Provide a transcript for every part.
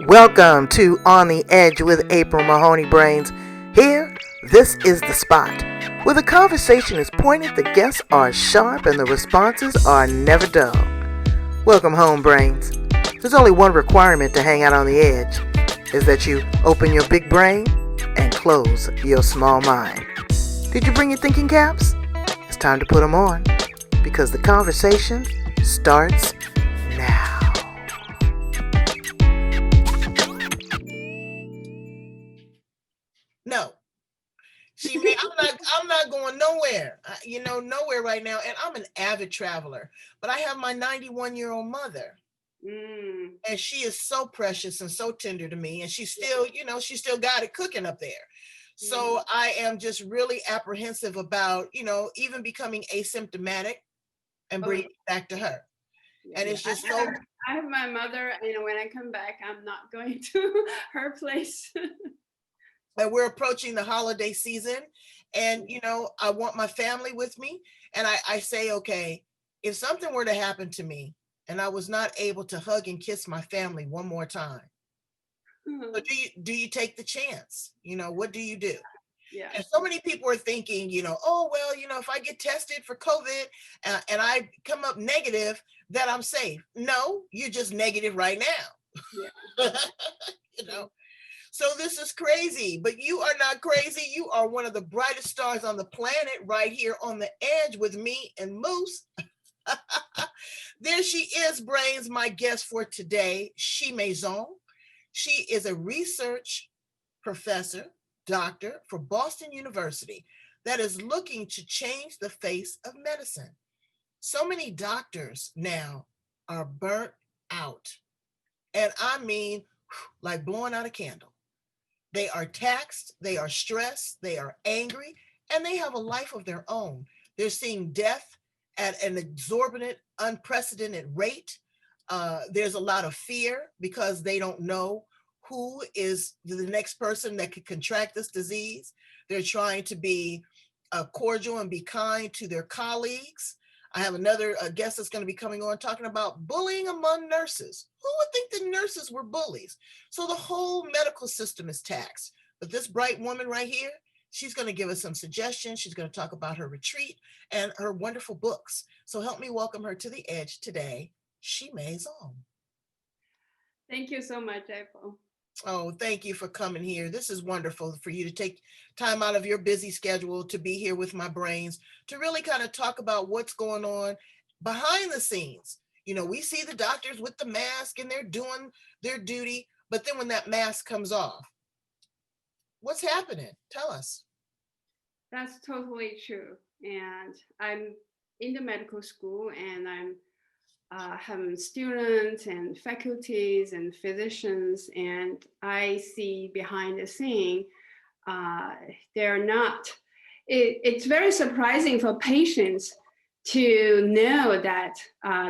Welcome to On the Edge with April Mahoney Brains. Here, this is the spot where the conversation is pointed, the guests are sharp, and the responses are never dull. Welcome home, Brains. There's only one requirement to hang out on the edge, is that you open your big brain and close your small mind. Did you bring your thinking caps? It's time to put them on, because the conversation starts now. No, I'm not going nowhere. Nowhere right now. And I'm an avid traveler, but I have my 91-year-old mother. And she is so precious and so tender to me. And she's still, she still got it cooking up there. So I am just really apprehensive about, even becoming asymptomatic and bringing it back to her. And it's just I have my mother, when I come back, I'm not going to her place. And we're approaching the holiday season, and I want my family with me. And I say, okay, if something were to happen to me and I was not able to hug and kiss my family one more time, so do you take the chance? What do you do? Yeah. And so many people are thinking, oh, well, if I get tested for COVID and I come up negative, that I'm safe. No, you're just negative right now. Yeah. So this is crazy, but you are not crazy. You are one of the brightest stars on the planet right here on the edge with me and Moose. There she is, Brains, my guest for today, Xuemei Zhong. She is a research professor, doctor for Boston University that is looking to change the face of medicine. So many doctors now are burnt out. And I mean, like blowing out a candle. They are taxed, they are stressed, they are angry, and they have a life of their own. They're seeing death at an exorbitant, unprecedented rate. There's a lot of fear because they don't know who is the next person that could contract this disease. They're trying to be cordial and be kind to their colleagues. I have another guest that's going to be coming on talking about bullying among nurses. Who would think the nurses were bullies? So the whole medical system is taxed. But this bright woman right here, she's going to give us some suggestions. She's going to talk about her retreat and her wonderful books. So help me welcome her to the edge today, Xuemei Zhong. Thank you so much, April. Oh, thank you for coming here. This is wonderful for you to take time out of your busy schedule to be here with my brains to really kind of talk about what's going on behind the scenes. We see the doctors with the mask and they're doing their duty, but then when that mask comes off, what's happening? Tell us. That's totally true. And I'm in the medical school, and I'm having students and faculties and physicians, and I see behind the scene, they're not, it's very surprising for patients to know that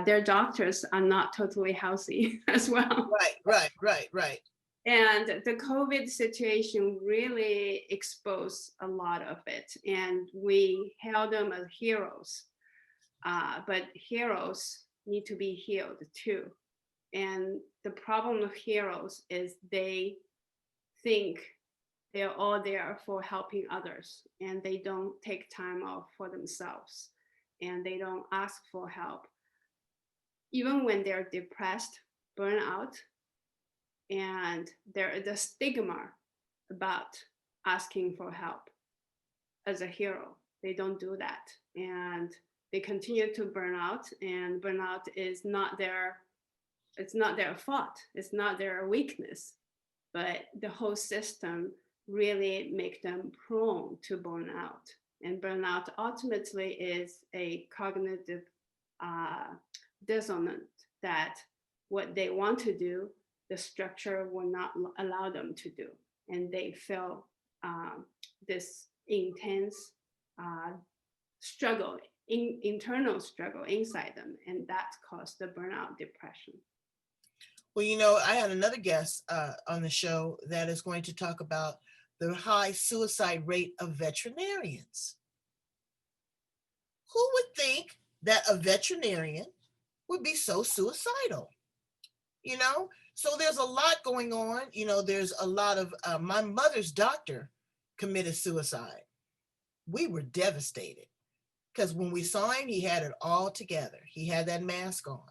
their doctors are not totally healthy as well. Right. And the COVID situation really exposed a lot of it, and we hailed them as heroes. But heroes need to be healed too. And the problem of heroes is they think they're all there for helping others, and they don't take time off for themselves, and they don't ask for help. Even when they're depressed, burnout, and there is a stigma about asking for help as a hero. They don't do that. And they continue to burn out, and burnout is not their fault. It's not their weakness, but the whole system really make them prone to burnout. And burnout ultimately is a cognitive dissonance that what they want to do, the structure will not allow them to do. And they feel this intense struggle, internal struggle inside them, and that caused the burnout depression. Well, I had another guest on the show that is going to talk about the high suicide rate of veterinarians. Who would think that a veterinarian would be so suicidal? So there's a lot going on. There's a lot of, my mother's doctor committed suicide. We were devastated because when we saw him, he had it all together. He had that mask on.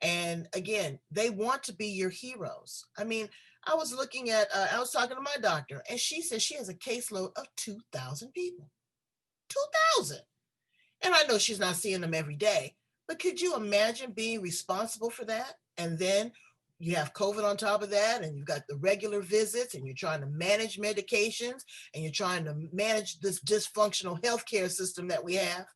And again, they want to be your heroes. I mean, I was talking to my doctor, and she said she has a caseload of 2,000 people. 2,000. And I know she's not seeing them every day, but could you imagine being responsible for that? And then you have COVID on top of that, and you've got the regular visits, and you're trying to manage medications, and you're trying to manage this dysfunctional healthcare system that we have,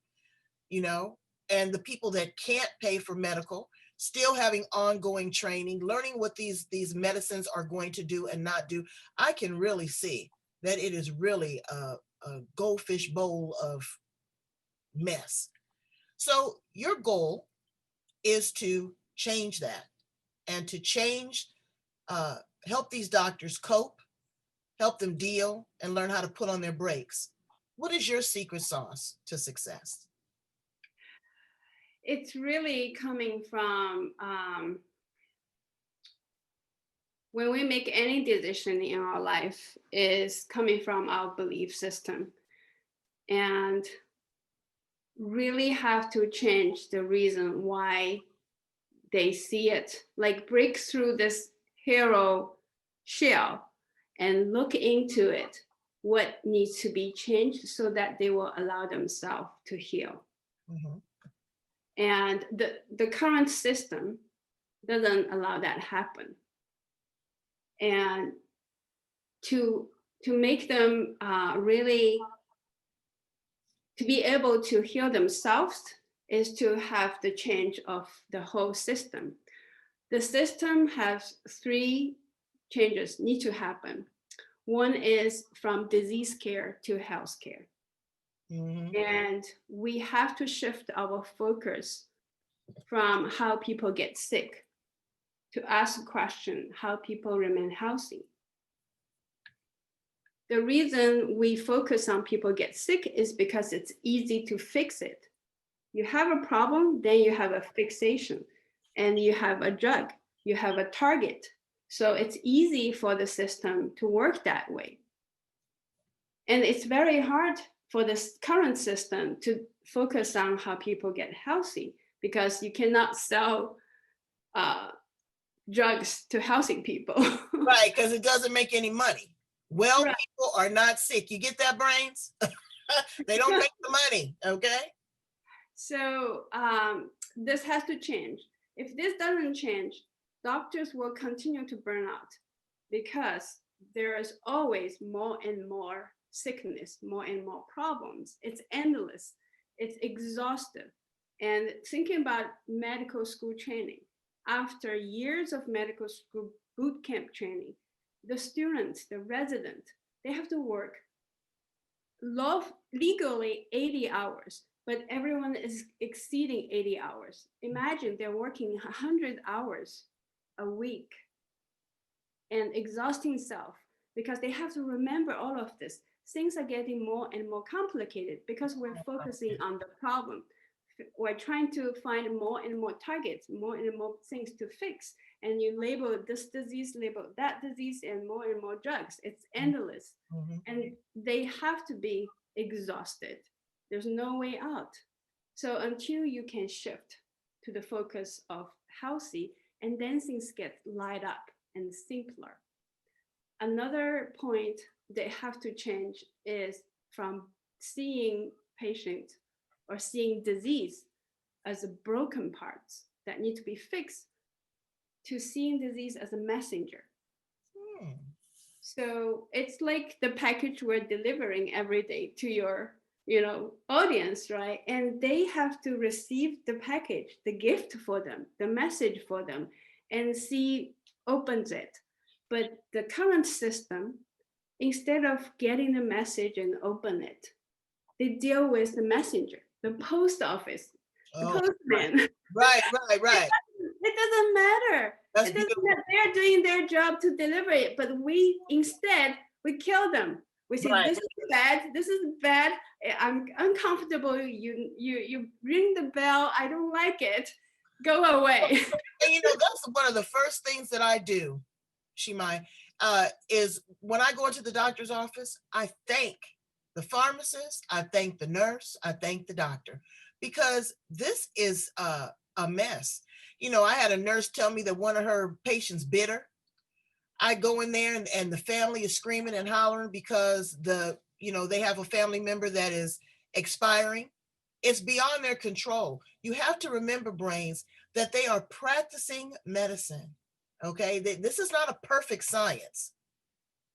and the people that can't pay for medical, still having ongoing training, learning what these medicines are going to do and not do. I can really see that it is really a goldfish bowl of mess. So your goal is to change that, and to help these doctors cope, help them deal, and learn how to put on their brakes. What is your secret sauce to success? It's really coming from when we make any decision in our life, is coming from our belief system, and really have to change the reason why they see it, like break through this hero shell and look into it, what needs to be changed so that they will allow themselves to heal. Mm-hmm. And the current system doesn't allow that happen. And to make them really to be able to heal themselves is to have the change of the whole system. The system has 3 changes need to happen. One is from disease care to health care. Mm-hmm. And we have to shift our focus from how people get sick to ask the question, how people remain healthy. The reason we focus on people get sick is because it's easy to fix it. You have a problem, then you have a fixation, and you have a drug, you have a target. So it's easy for the system to work that way. And it's very hard for this current system to focus on how people get healthy, because you cannot sell drugs to healthy people. Right, because it doesn't make any money. Well, right. People are not sick. You get that, brains? They don't make the money, okay? So this has to change. If this doesn't change, doctors will continue to burn out, because there is always more and more sickness, more and more problems. It's endless. It's exhaustive. And thinking about medical school training, after years of medical school boot camp training, the students, the resident, they have to work legally 80 hours, but everyone is exceeding 80 hours. Imagine they're working 100 hours a week and exhausting self, because they have to remember all of this. Things are getting more and more complicated because we're focusing on the problem. We're trying to find more and more targets, more and more things to fix. And you label this disease, label that disease, and more drugs. It's endless. Mm-hmm. And they have to be exhausted. There's no way out. So until you can shift to the focus of healthy, and then things get light up and simpler. Another point they have to change is from seeing patients or seeing disease as broken parts that need to be fixed, to seeing disease as a messenger. So it's like the package we're delivering every day to your audience, right? And they have to receive the package, the gift for them, the message for them, and opens it. But the current system, instead of getting the message and open it, they deal with the messenger, the post office, the postman. Right. It doesn't matter. They're doing their job to deliver it, but we kill them. We say, right. This is bad. I'm uncomfortable. You ring the bell. I don't like it. Go away. And that's one of the first things that I do, Xuemei, is when I go into the doctor's office, I thank the pharmacist, I thank the nurse, I thank the doctor, because this is a mess. I had a nurse tell me that one of her patients bit her. I go in there and the family is screaming and hollering because they have a family member that is expiring. It's beyond their control. You have to remember, brains, that they are practicing medicine. Okay. This is not a perfect science.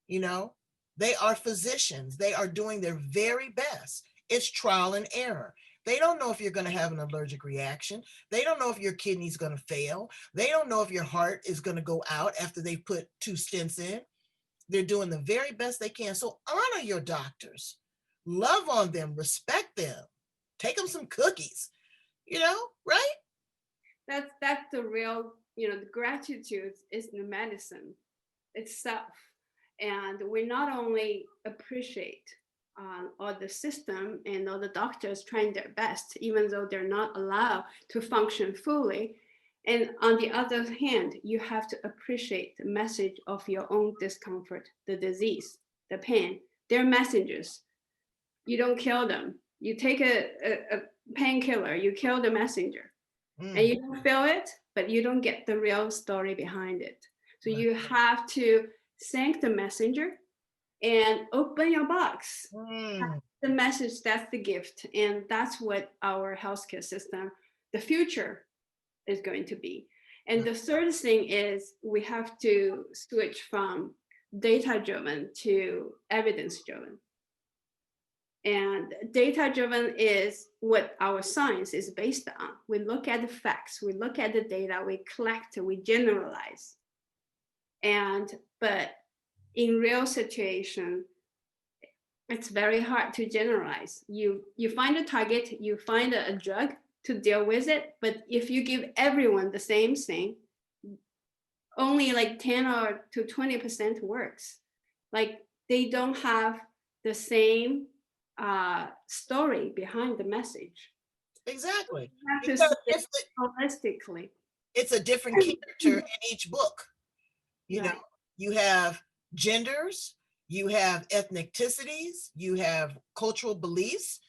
They are physicians. They are doing their very best. It's trial and error. They don't know if you're going to have an allergic reaction. They don't know if your kidney's going to fail. They don't know if your heart is going to go out after they put 2 stents in. They're doing the very best they can. So honor your doctors. Love on them. Respect them. Take them some cookies, right? That's the real, the gratitude is the medicine itself. And we not only appreciate all the system and all the doctors trying their best, even though they're not allowed to function fully. And on the other hand, you have to appreciate the message of your own discomfort, the disease, the pain. They're messengers. You don't kill them. You take a painkiller, you kill the messenger. And you don't feel it, but you don't get the real story behind it. So you have to thank the messenger and open your box. That's the message, that's the gift. And that's what our healthcare system, the future, is going to be. And the third thing is we have to switch from data-driven to evidence-driven. And data-driven is what our science is based on. We look at the facts, we look at the data, we collect, we generalize. But in real situation, it's very hard to generalize. You find a target, you find a drug to deal with it, but if you give everyone the same thing, only like 10 or to 20% works. Like they don't have the same story behind the message. Exactly. You have to see it holistically. It's a different character in each book. Right. You have genders, you have ethnicities, you have cultural beliefs.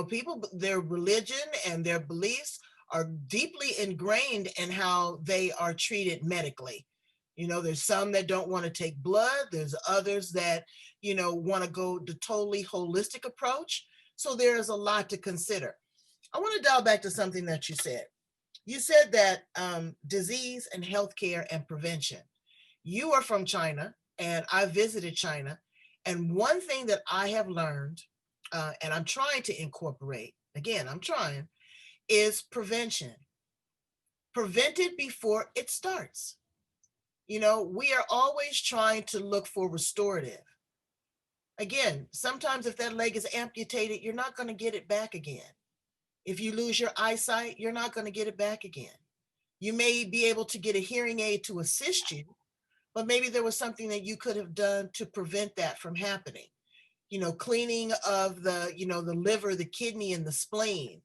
People, their religion and their beliefs are deeply ingrained in how they are treated medically. There's some that don't want to take blood. There's others that, want to go the totally holistic approach. So there's a lot to consider. I want to dial back to something that you said. You said that disease and healthcare and prevention. You are from China, and I visited China. And one thing that I have learned, and I'm trying to incorporate, again, I'm trying, is prevention. Prevent it before it starts. We are always trying to look for restorative. Again, sometimes if that leg is amputated, you're not going to get it back again. If you lose your eyesight, you're not going to get it back again. You may be able to get a hearing aid to assist you, but maybe there was something that you could have done to prevent that from happening. Cleaning of the liver, the kidney, and the spleen,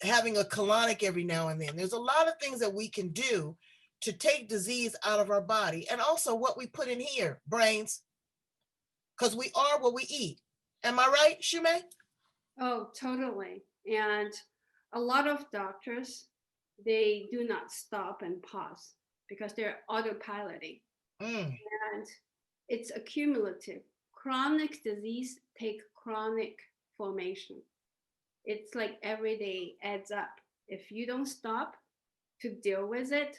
having a colonic every now and then. There's a lot of things that we can do to take disease out of our body, and also what we put in here, brains, because we are what we eat. Am I right, Xuemei? Oh, totally. And a lot of doctors, they do not stop and pause because they're autopiloting. And it's accumulative. Chronic disease take chronic formation. It's like every day adds up. If you don't stop to deal with it,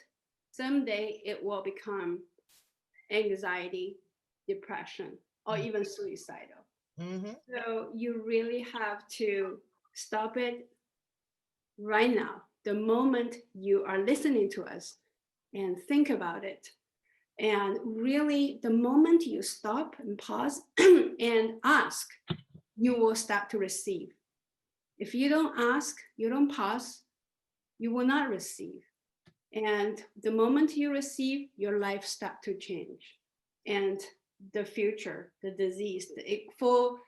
someday it will become anxiety, depression, or even suicidal. So you really have to stop it right now, the moment you are listening to us, and think about it. And really, the moment you stop and pause and ask, you will start to receive. If you don't ask, you don't pause, you will not receive. And the moment you receive, your life starts to change. And the future, the disease, the full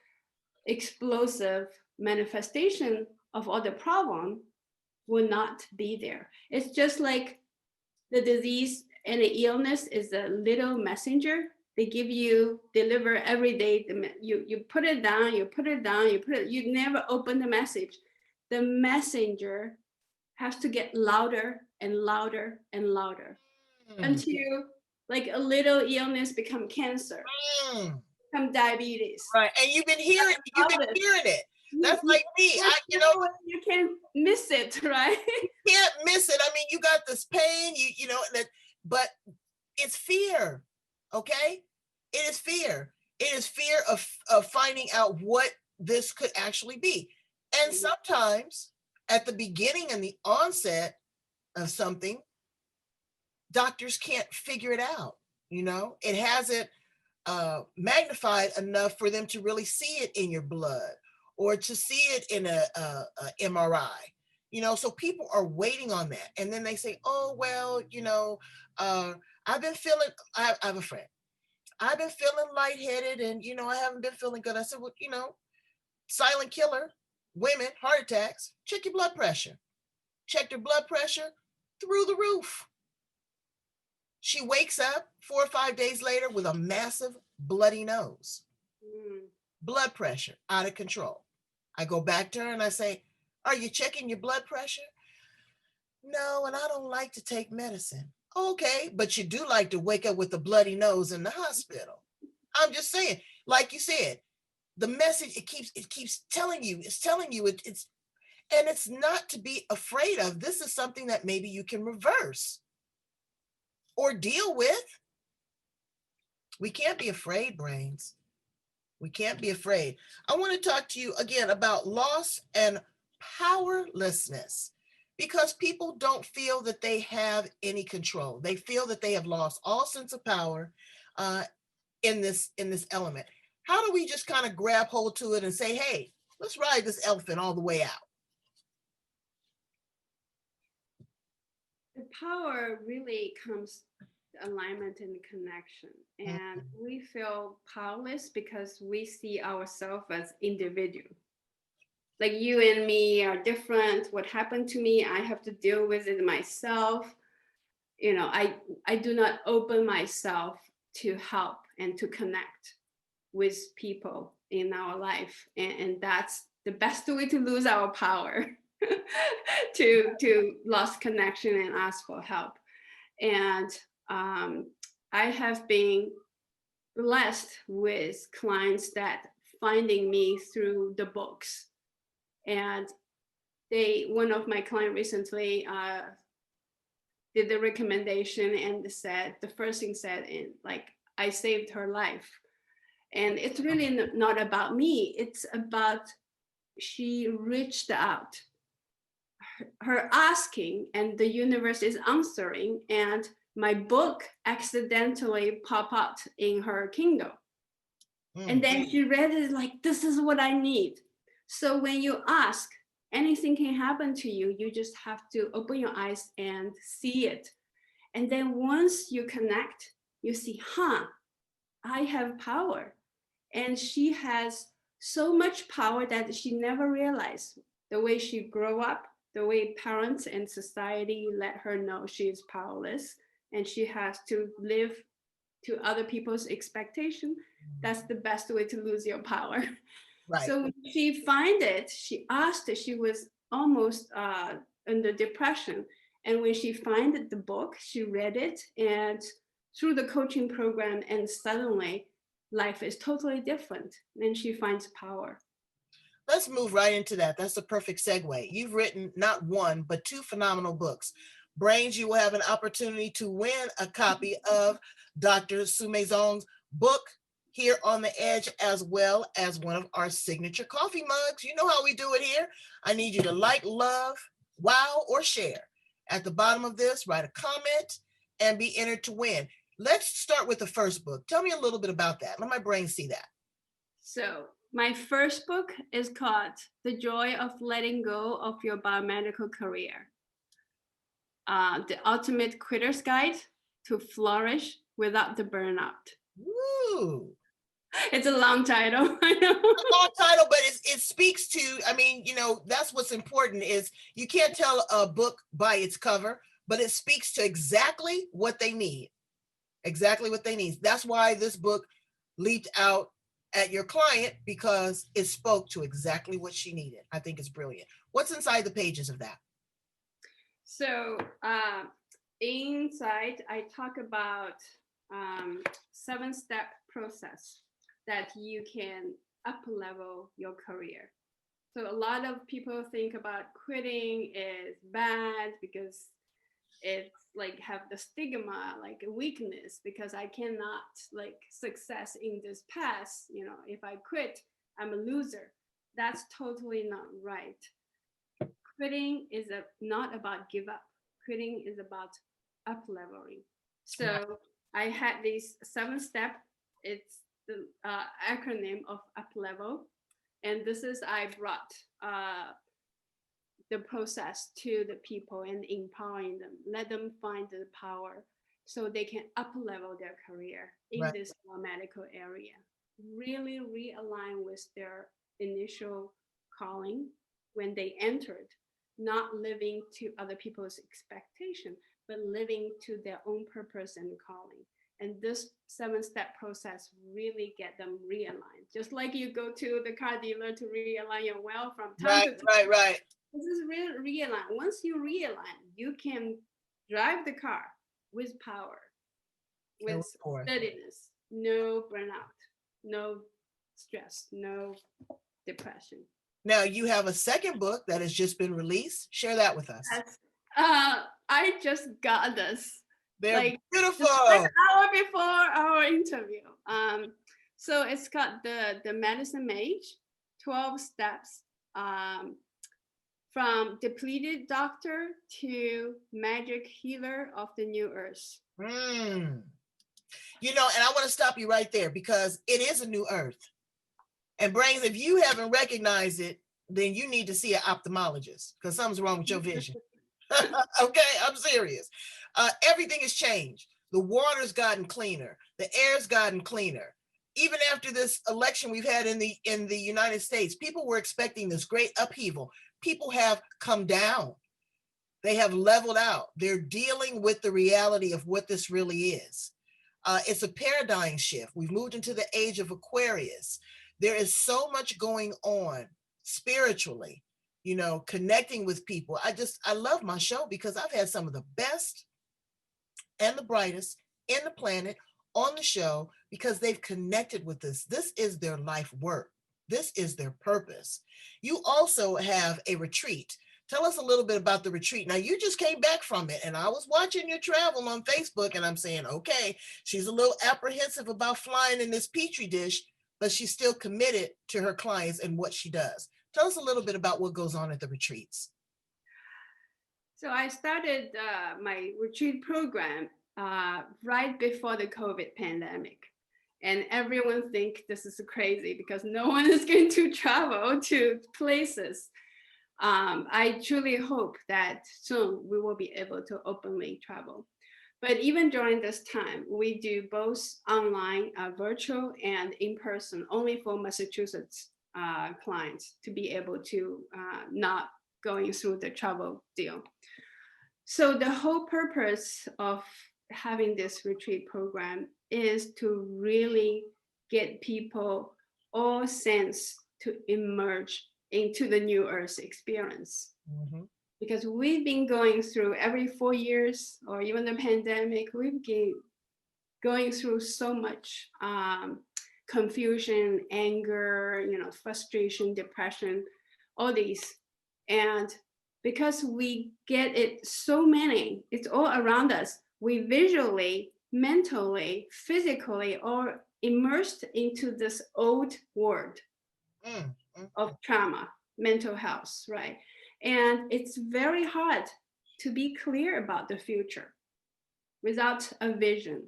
explosive manifestation of all the problem will not be there. It's just like the disease and the illness is a little messenger. They deliver every day. You put it down, you never open the message. The messenger has to get louder and louder and louder until like a little illness become cancer, become diabetes. Right. And you've been hearing it. That's like me. You can't miss it, right? Can't miss it. I mean, you got this pain, but it's fear. Okay? It is fear. It is fear of finding out what this could actually be. And sometimes at the beginning and the onset of something, doctors can't figure it out. It hasn't magnified enough for them to really see it in your blood or to see it in a MRI. So people are waiting on that, and then they say, "Oh well, I've been feeling." I have a friend. I've been feeling lightheaded, and I haven't been feeling good. I said, "Well, silent killer, women, heart attacks. Check your blood pressure. Check their blood pressure through the roof." She wakes up 4 or 5 days later with a massive bloody nose. Blood pressure out of control. I go back to her and I say, "Are you checking your blood pressure?" "No, and I don't like to take medicine." "Okay, but you do like to wake up with a bloody nose in the hospital." I'm just saying, like you said, the message, it keeps telling you, and it's not to be afraid of. This is something that maybe you can reverse or deal with. We can't be afraid, brains. We can't be afraid. I want to talk to you again about loss and powerlessness, because people don't feel that they have any control. They feel that they have lost all sense of power in this element. How do we just kind of grab hold to it and say, "Hey, let's ride this elephant all the way out"? The power really comes alignment and connection, and we feel powerless because we see ourselves as individual. Like you and me are different. What happened to me, I have to deal with it myself. I do not open myself to help and to connect with people in our life, and that's the best way to lose our power. to lost connection and ask for help. And I have been blessed with clients that finding me through the books. And one of my clients recently did the recommendation and said, the first thing said, I saved her life. And it's really not about me. It's about she reached out, her asking, and the universe is answering. And my book accidentally popped out in her Kindle. And then she read it like, this is what I need. So when you ask, anything can happen to you. You just have to open your eyes and see it. And then once you connect, you see, I have power. And she has so much power that she never realized. The way she grew up, the way parents and society let her know she is powerless and she has to live to other people's expectation. That's the best way to lose your power. Right. So when she found it, she asked it, she was almost under depression. And when she found the book, she read it, and through the coaching program, and suddenly life is totally different. Then she finds power. Let's move right into that. That's a perfect segue. You've written not one, but 2 phenomenal books. Brains, you will have an opportunity to win a copy of Dr. Xuemei Zhong's book, Here on the Edge, as well as one of our signature coffee mugs. You know how we do it here. I need you to like, love, wow, or share. At the bottom of this, write a comment and be entered to win. Let's start with the first book. Tell me a little bit about that. Let my brain see that. So my first book is called The Joy of Letting Go of Your Biomedical Career. The Ultimate Quitter's Guide to Flourish Without the Burnout. Woo! It's a long title. I know. Long title, but it speaks to, I mean, that's what's important is you can't tell a book by its cover, but it speaks to exactly what they need. Exactly what they need. That's why this book leaped out at your client, because it spoke to exactly what she needed. I think it's brilliant. What's inside the pages of that? So inside, I talk about 7-step process that you can up level your career. So a lot of people think about quitting is bad because it's like have the stigma, like a weakness, because I cannot like success in this path. If I quit, I'm a loser. That's totally not right. Quitting is not about give up. Quitting is about up leveling. So I had these 7-step. It's the acronym of up level, and this is I brought the process to the people and empowering them, let them find the power so they can up level their career in Right. this medical area, really realign with their initial calling when they entered, not living to other people's expectation, but living to their own purpose and calling. And this 7-step process really get them realigned. Just like you go to the car dealer to realign your well from time to time. Right. This is realign. Once you realign, you can drive the car with power, with steadiness, no burnout, no stress, no depression. Now you have a second book that has just been released. Share that with us. I just got this. They're beautiful. An hour before our interview. So it's got the medicine Mage, 12 steps. From depleted doctor to magic healer of the new earth. And I want to stop you right there, because it is a new earth. And Brains, if you haven't recognized it, then you need to see an ophthalmologist, because something's wrong with your vision. Okay, I'm serious. Everything has changed. The water's gotten cleaner. The air's gotten cleaner. Even after this election we've had in the United States, people were expecting this great upheaval. People have come down. They have leveled out. They're dealing with the reality of what this really is. It's a paradigm shift. We've moved into the age of Aquarius. There is so much going on spiritually, connecting with people. I love my show because I've had some of the best and the brightest in the planet on the show, because they've connected with this. This is their life work. This is their purpose. You also have a retreat. Tell us a little bit about the retreat. Now, you just came back from it, and I was watching your travel on Facebook, and I'm saying, okay, she's a little apprehensive about flying in this Petri dish, but she's still committed to her clients and what she does. Tell us a little bit about what goes on at the retreats. So I started my retreat program right before the COVID pandemic. And everyone think this is crazy because no one is going to travel to places. I truly hope that soon we will be able to openly travel. But even during this time, we do both online, virtual, and in person, only for Massachusetts clients to be able to not going through the travel deal. So the whole purpose of having this retreat program is to really get people all sense to emerge into the new earth experience. Mm-hmm. Because we've been going through every 4 years, or even the pandemic, we've been going through so much confusion, anger, frustration, depression, all these. And because we get it so many, it's all around us. We visually, mentally, physically are immersed into this old world of trauma, mental health, right? And it's very hard to be clear about the future without a vision,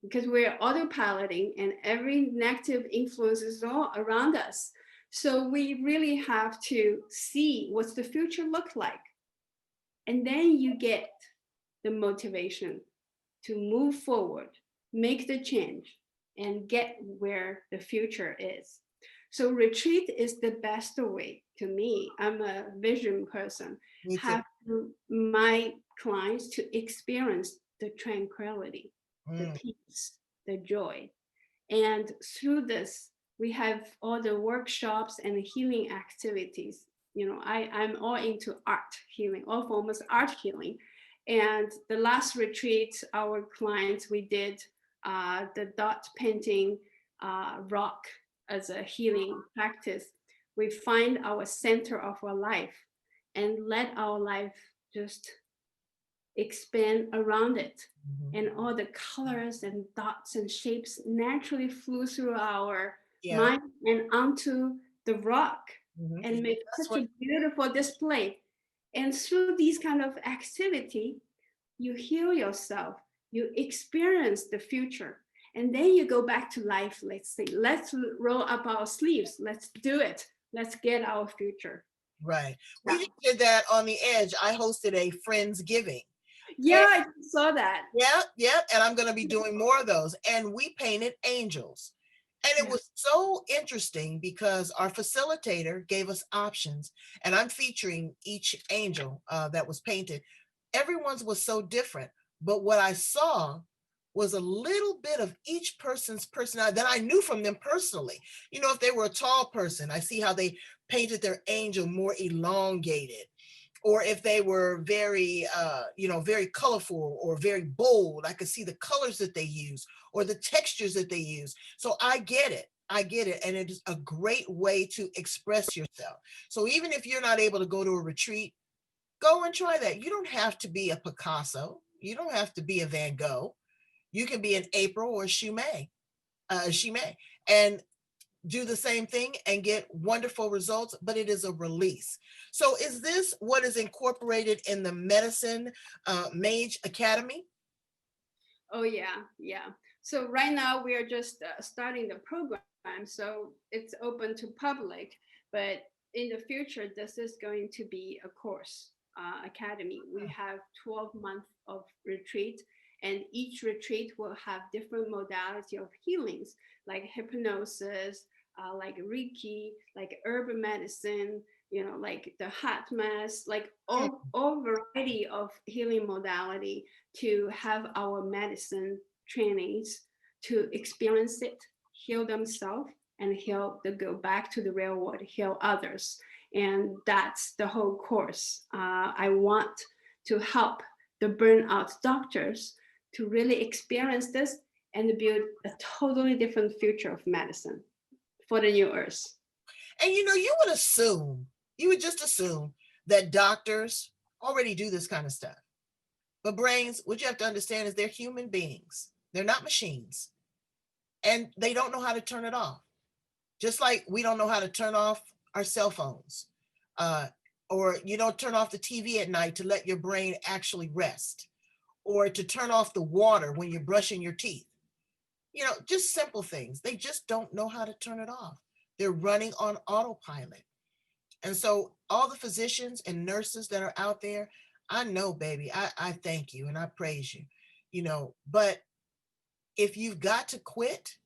because we're autopiloting and every negative influence is all around us. So we really have to see what's the future look like. And then you get the motivation to move forward, make the change, and get where the future is. So retreat is the best way to me. I'm a vision person. Me too. Have my clients to experience the tranquility, the Mm, peace, the joy. And through this, we have all the workshops and healing activities. I'm all into art healing, all forms of art healing. And the last retreat, our clients, we did the dot painting rock as a healing practice. We find our center of our life and let our life just expand around it. mhm. And all the colors and dots and shapes naturally flew through our Yeah. mind and onto the rock Mhm. and make That's such what. a beautiful display. And through these kind of activity, you heal yourself, you experience the future, and then you go back to life. Let's say, let's roll up our sleeves, let's do it, let's get our future. Right. We Yeah, just did that on the edge. I hosted a Friendsgiving. yeah, I saw that. Yeah, yeah. And I'm going to be doing more of those. And we painted angels. And it Yeah. was so interesting because our facilitator gave us options. And I'm featuring each angel that was painted. Everyone's was so different. But what I saw was a little bit of each person's personality that I knew from them personally. If they were a tall person, I see how they painted their angel more elongated, or if they were very very colorful or very bold, I could see the colors that they use or the textures that they use. So I get it, and it is a great way to express yourself. So even if you're not able to go to a retreat, go and try that. You don't have to be a Picasso, you don't have to be a Van Gogh. You can be an April or Xuemei, and do the same thing and get wonderful results, but it is a release. So is this what is incorporated in the Medicine Mage Academy? Oh yeah, yeah. So right now we are just starting the program, so it's open to public. But in the future, this is going to be a course academy. We have 12 months of retreat, and each retreat will have different modality of healings, like hypnosis, like Reiki, like herbal medicine, like the hot mass, like all variety of healing modality to have our medicine trainings to experience it, heal themselves, and go back to the real world, heal others. And that's the whole course. I want to help the burnout doctors to really experience this and build a totally different future of medicine for the new earth. And you would just assume that doctors already do this kind of stuff. But brains, what you have to understand is they're human beings. They're not machines. And they don't know how to turn it off. Just like we don't know how to turn off our cell phones. Uh, or you don't turn off the TV at night to let your brain actually rest, or to turn off the water when you're brushing your teeth. Just simple things. They just don't know how to turn it off. They're running on autopilot. And so, all the physicians and nurses that are out there, I know, baby, I thank you and I praise you, but if you've got to quit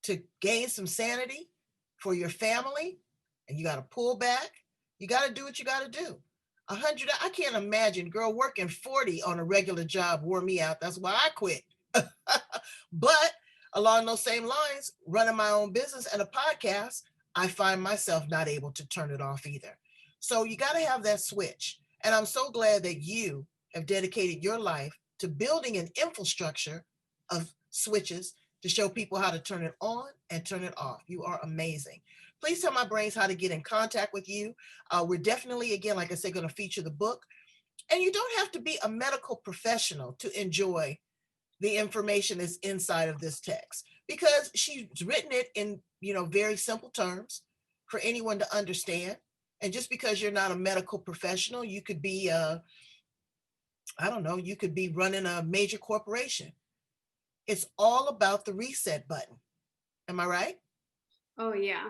to gain some sanity for your family and you got to pull back, you got to do what you got to do. 100, I can't imagine, girl, working 40 on a regular job wore me out. That's why I quit. But along those same lines, running my own business and a podcast, I find myself not able to turn it off either. So you got to have that switch. And I'm so glad that you have dedicated your life to building an infrastructure of switches to show people how to turn it on and turn it off. You are amazing. Please tell my brains how to get in contact with you. We're definitely, again, like I said, going to feature the book. And you don't have to be a medical professional to enjoy the information that's inside of this text, because she's written it in very simple terms for anyone to understand. And just because you're not a medical professional, you could be I don't know, you could be running a major corporation. It's all about the reset button. Am I right? Oh yeah.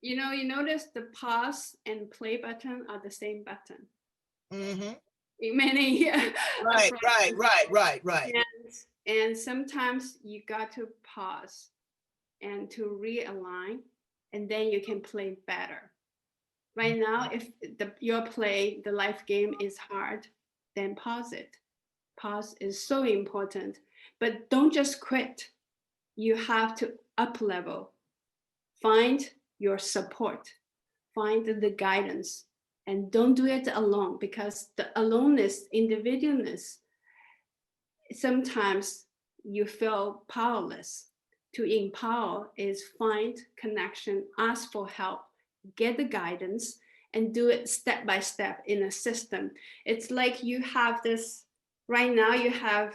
You notice the pause and play button are the same button Mm-hmm. in many Right, right, approaches. right, right, right. And sometimes you got to pause and to realign, and then you can play better. Right now, if your play, the life game is hard, then pause it. Pause is so important, but don't just quit. You have to up level, find your support, find the guidance, and don't do it alone, because the aloneness, individualness, sometimes you feel powerless. To empower is find connection, ask for help, get the guidance, and do it step by step in a system. It's like you have this, right now you have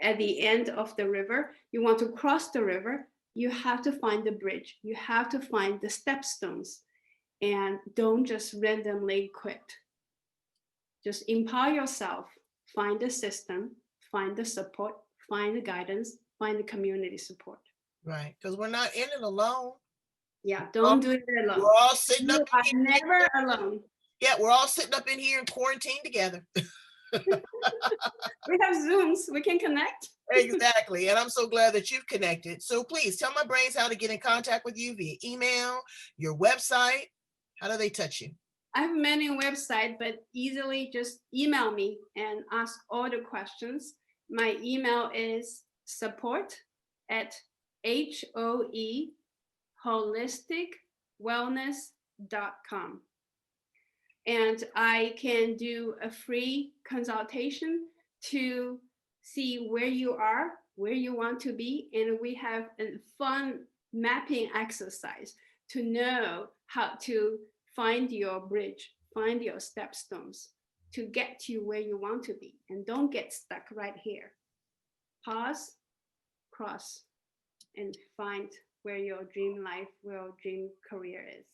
at the end of the river, you want to cross the river, you have to find the bridge, you have to find the stepstones, and don't just randomly quit. Just empower yourself, find the system, find the support, find the guidance, find the community support. Right. Because we're not in it alone. Yeah, don't do it alone. We're all sitting up You are never alone. Yeah, we're all sitting up in here in quarantine together. We have Zooms, we can connect. Exactly. And I'm so glad that you've connected. So please tell my brains how to get in contact with you via email, your website. How do they touch you? I have many websites, but easily just email me and ask all the questions. My email is support@HOE holisticwellness.com. And I can do a free consultation to see where you are, where you want to be. And we have a fun mapping exercise to know how to find your bridge, find your stepstones to get to where you want to be. And don't get stuck right here. Pause, cross, and find where your dream life, where your dream career is.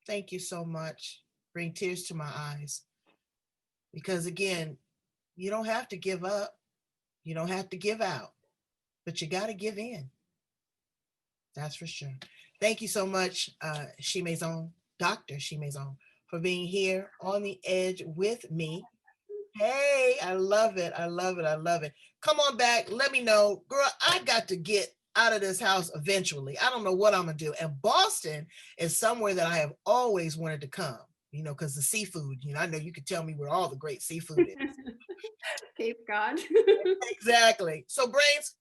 Thank you so much. Bring tears to my eyes. Because again, you don't have to give up. You don't have to give out, but you got to give in. That's for sure. Thank you so much, Xuemei Zhong, Dr. Xuemei Zhong, for being here on the edge with me. Hey, I love it. I love it. I love it. Come on back. Let me know. Girl, I got to get out of this house eventually. I don't know what I'm going to do. And Boston is somewhere that I have always wanted to come, you know, because the seafood, you know, I know you could tell me where all the great seafood is. Cape Cod. Exactly. So brains,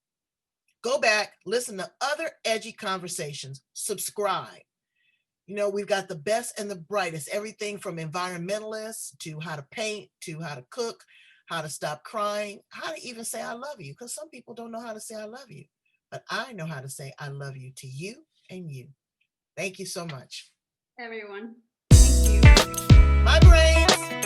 go back, listen to other edgy conversations, subscribe. You know, we've got the best and the brightest, everything from environmentalists to how to paint, to how to cook, how to stop crying, how to even say I love you, because some people don't know how to say I love you. But I know how to say I love you to you and you. Thank you so much. Everyone. Thank you. My brains.